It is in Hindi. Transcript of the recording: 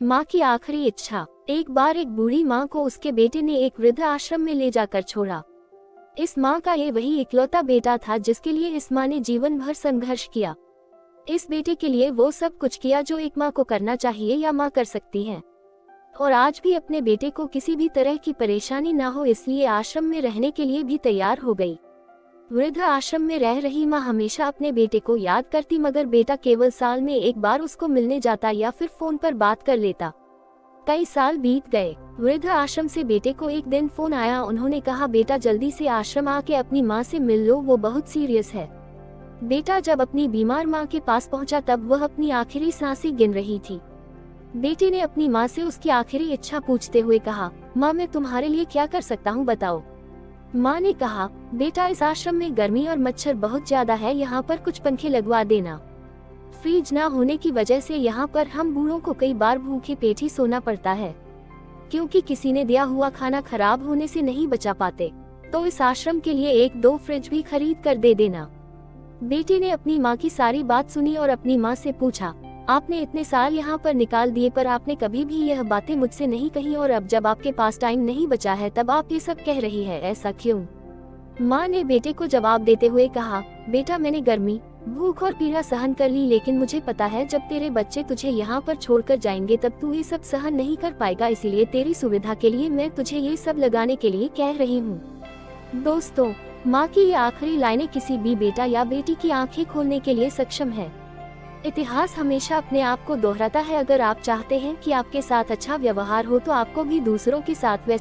माँ की आखिरी इच्छा। एक बार एक बूढ़ी माँ को उसके बेटे ने एक वृद्ध आश्रम में ले जाकर छोड़ा। इस माँ का ये वही इकलौता बेटा था जिसके लिए इस माँ ने जीवन भर संघर्ष किया। इस बेटे के लिए वो सब कुछ किया जो एक माँ को करना चाहिए या माँ कर सकती है। और आज भी अपने बेटे को किसी भी तरह की परेशानी ना हो इसलिए आश्रम में रहने के लिए भी तैयार हो गई। वृद्ध आश्रम में रह रही माँ हमेशा अपने बेटे को याद करती मगर बेटा केवल साल में एक बार उसको मिलने जाता या फिर फोन पर बात कर लेता। कई साल बीत गए। वृद्ध आश्रम से बेटे को एक दिन फोन आया। उन्होंने कहा, बेटा जल्दी से आश्रम आके अपनी माँ से मिल लो, वो बहुत सीरियस है। बेटा जब अपनी बीमार माँ के पास पहुंचा तब वह अपनी आखिरी सांसें गिन रही थी। बेटे ने अपनी माँ से उसकी आखिरी इच्छा पूछते हुए कहा, माँ मैं तुम्हारे लिए क्या कर सकता हूँ बताओ। माँ ने कहा, बेटा इस आश्रम में गर्मी और मच्छर बहुत ज्यादा है, यहाँ पर कुछ पंखे लगवा देना। फ्रिज ना होने की वजह से यहाँ पर हम बूढ़ों को कई बार भूखे पेट ही सोना पड़ता है, क्योंकि किसी ने दिया हुआ खाना खराब होने से नहीं बचा पाते। तो इस आश्रम के लिए 1-2 फ्रिज भी खरीद कर दे देना। बेटे ने अपनी माँ की सारी बात सुनी और अपनी माँ से पूछा, आपने इतने साल यहाँ पर निकाल दिए पर आपने कभी भी यह बातें मुझसे नहीं कही और अब जब आपके पास टाइम नहीं बचा है तब आप ये सब कह रही है, ऐसा क्यों? माँ ने बेटे को जवाब देते हुए कहा, बेटा मैंने गर्मी, भूख और पीड़ा सहन कर ली, लेकिन मुझे पता है जब तेरे बच्चे तुझे यहाँ पर छोड़कर जाएंगे तब तू ये सब सहन नहीं कर पाएगा, इसीलिए तेरी सुविधा के लिए मैं तुझे ये सब लगाने के लिए कह रही हूँ। दोस्तों, माँ की ये आखिरी लाइनें किसी भी बेटा या बेटी की आंखें खोलने के लिए सक्षम है। इतिहास हमेशा अपने आप को दोहराता है। अगर आप चाहते हैं कि आपके साथ अच्छा व्यवहार हो तो आपको भी दूसरों के साथ वैसा